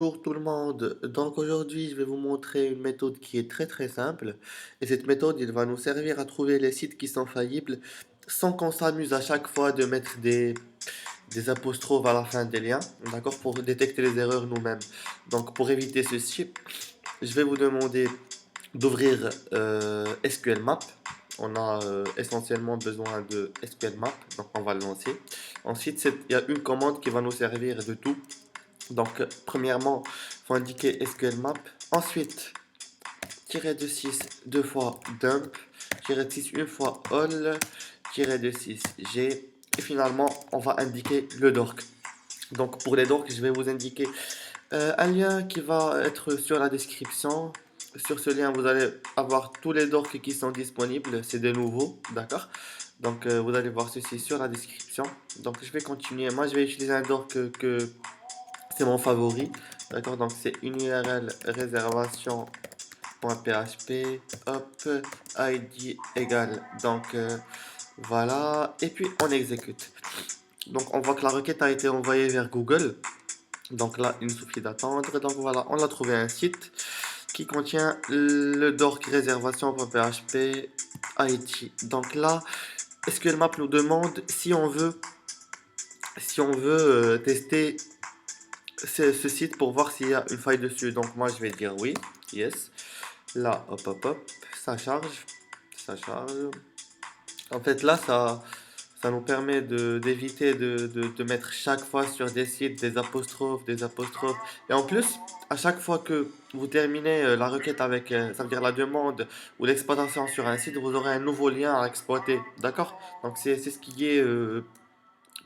Bonjour tout le monde. Donc aujourd'hui, je vais vous montrer une méthode qui est très simple. Et cette méthode, elle va nous servir à trouver les sites qui sont faillibles sans qu'on s'amuse à chaque fois de mettre des apostrophes à la fin des liens, d'accord, pour détecter les erreurs nous-mêmes. Donc pour éviter ceci, je vais vous demander d'ouvrir SQL Map. On a essentiellement besoin de SQL Map, donc on va le lancer. Ensuite, il y a une commande qui va nous servir de tout. Donc, premièrement, il faut indiquer SQL map. Ensuite, tiret de 6 deux fois dump, tiret de 6 une fois all, tiret de 6 g. Et finalement, on va indiquer le dork. Donc, pour les dorks, je vais vous indiquer un lien qui va être sur la description. Sur ce lien, vous allez avoir tous les dorks qui sont disponibles. C'est des nouveaux, d'accord? Donc, vous allez voir ceci sur la description. Donc, je vais continuer. Moi, je vais utiliser un dork que c'est mon favori. D'accord, donc c'est une URL réservation.php. Hop, ID égale. Donc voilà. Et puis on exécute. Donc on voit que la requête a été envoyée vers Google. Donc là, il suffit d'attendre. Donc voilà, on a trouvé un site qui contient le dork réservation.php IT. Donc là, SQL Map nous demande si on veut tester ce site pour voir s'il y a une faille dessus. Donc moi je vais dire oui, yes. Là, hop, ça charge, ça charge. En fait là, ça nous permet d'éviter de mettre chaque fois sur des sites des apostrophes. Et en plus, à chaque fois que vous terminez la requête avec, ça veut dire la demande ou l'exploitation sur un site, vous aurez un nouveau lien à exploiter. D'accord? Donc c'est ce qui est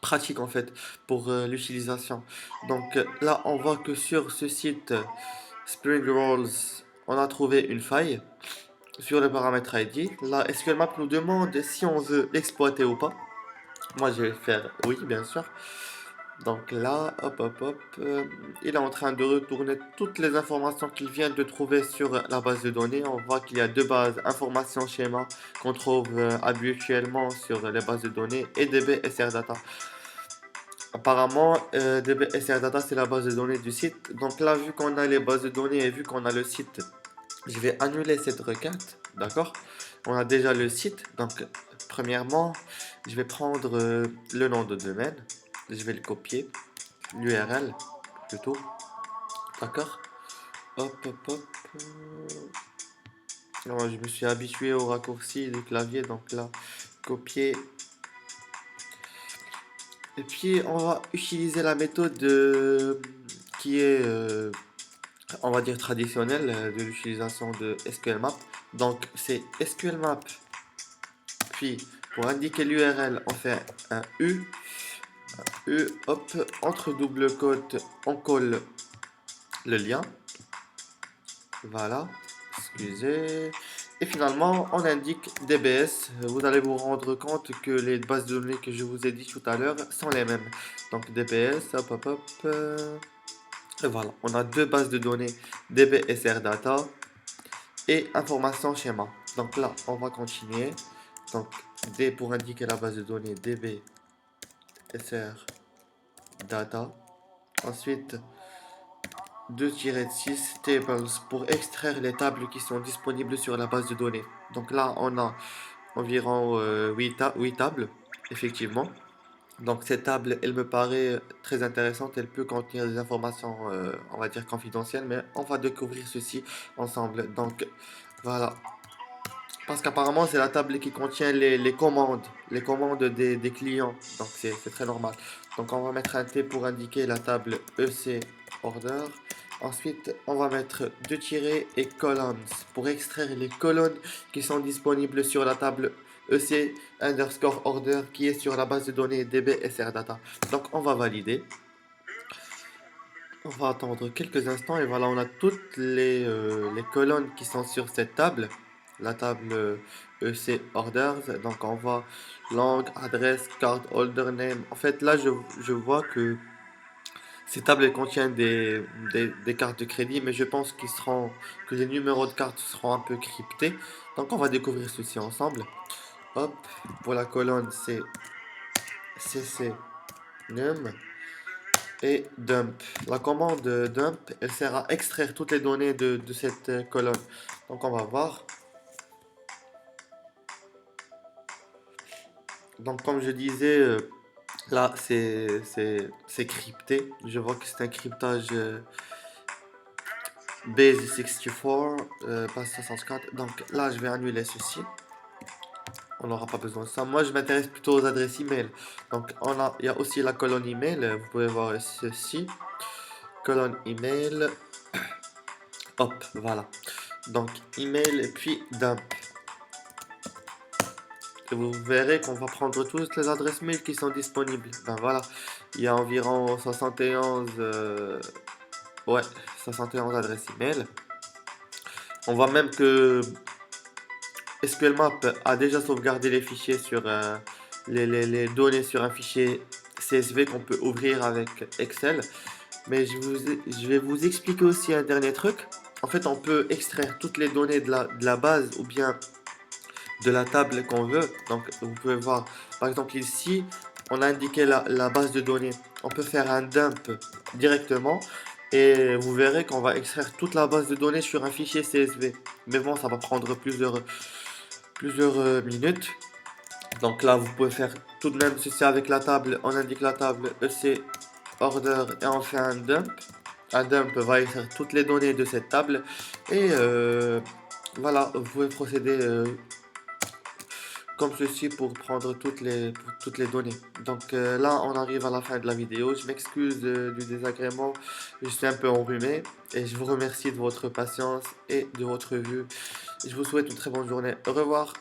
pratique en fait pour l'utilisation. Donc là, on voit que sur ce site Spring Rolls, on a trouvé une faille sur le paramètre ID. Là, SQL Map nous demande si on veut l'exploiter ou pas. Moi, je vais faire oui, bien sûr. Donc là, il est en train de retourner toutes les informations qu'il vient de trouver sur la base de données. On voit qu'il y a deux bases, information schéma, qu'on trouve habituellement sur les bases de données, et DB SR Data. Apparemment, DB Data, c'est la base de données du site. Donc là, vu qu'on a les bases de données et vu qu'on a le site, je vais annuler cette requête. D'accord? On a déjà le site. Donc, premièrement, je vais prendre le nom de domaine. Je vais le copier. L'URL, plutôt. D'accord? Hop. Alors, je me suis habitué au raccourci du clavier. Donc là, copier. Et puis, on va utiliser la méthode qui est on va dire traditionnel de l'utilisation de SQL Map. Donc c'est SQL Map, puis pour indiquer l'URL, on fait un hop, entre double côtes, on colle le lien, voilà, excusez. Et finalement, on indique DBS. Vous allez vous rendre compte que les bases de données que je vous ai dit tout à l'heure sont les mêmes. Donc DBS, et voilà, on a deux bases de données, DBSR Data et information schéma. Donc là, on va continuer. Donc D pour indiquer la base de données DB SR data. Ensuite 2-6 tables pour extraire les tables qui sont disponibles sur la base de données. Donc là, on a environ 8 tables, effectivement. Donc cette table, elle me paraît très intéressante. Elle peut contenir des informations, on va dire confidentielles, mais on va découvrir ceci ensemble. Donc voilà. Parce qu'apparemment, c'est la table qui contient les commandes des clients. Donc, c'est très normal. Donc, on va mettre un T pour indiquer la table EC order. Ensuite, on va mettre deux tirets et columns pour extraire les colonnes qui sont disponibles sur la table EC underscore order qui est sur la base de données DB SR Data. Donc, on va valider. On va attendre quelques instants et voilà, on a toutes les colonnes qui sont sur cette table. La table EC Orders. Donc on voit langue, adresse, card holder name. En fait, là, je vois que ces tables elles contiennent des cartes de crédit, mais je pense que les numéros de cartes seront un peu cryptés. Donc on va découvrir ceci ensemble. Hop, pour la colonne, c'est CC num. et dump. La commande dump, elle sert à extraire toutes les données de cette colonne. Donc on va voir. Donc comme je disais, là c'est crypté. Je vois que c'est un cryptage base64, base 64. Donc là je vais annuler ceci. On n'aura pas besoin de ça. Moi je m'intéresse plutôt aux adresses email. Donc il y a aussi la colonne email. Vous pouvez voir ceci. Colonne email. Hop, voilà. Donc email et puis dump. Et vous verrez qu'on va prendre toutes les adresses mail qui sont disponibles. Ben voilà, il y a environ 71, ouais, 71 adresses email. On voit même que SQL Map a déjà sauvegardé les fichiers sur les données sur un fichier CSV qu'on peut ouvrir avec Excel. Mais je vais vous expliquer aussi un dernier truc. En fait, on peut extraire toutes les données de la base ou bien de la table qu'on veut. Donc, vous pouvez voir, par exemple, ici, on a indiqué la base de données. On peut faire un dump directement et vous verrez qu'on va extraire toute la base de données sur un fichier CSV. Mais bon, ça va prendre plusieurs minutes. Donc là, vous pouvez faire tout de même ceci avec la table. On indique la table EC order et on fait un dump. Un dump va extraire toutes les données de cette table et voilà, vous pouvez procéder comme ceci pour prendre pour toutes les données. Donc là, on arrive à la fin de la vidéo. Je m'excuse du désagrément. Je suis un peu enrhumé et je vous remercie de votre patience et de votre vue. Je vous souhaite une très bonne journée. Au revoir.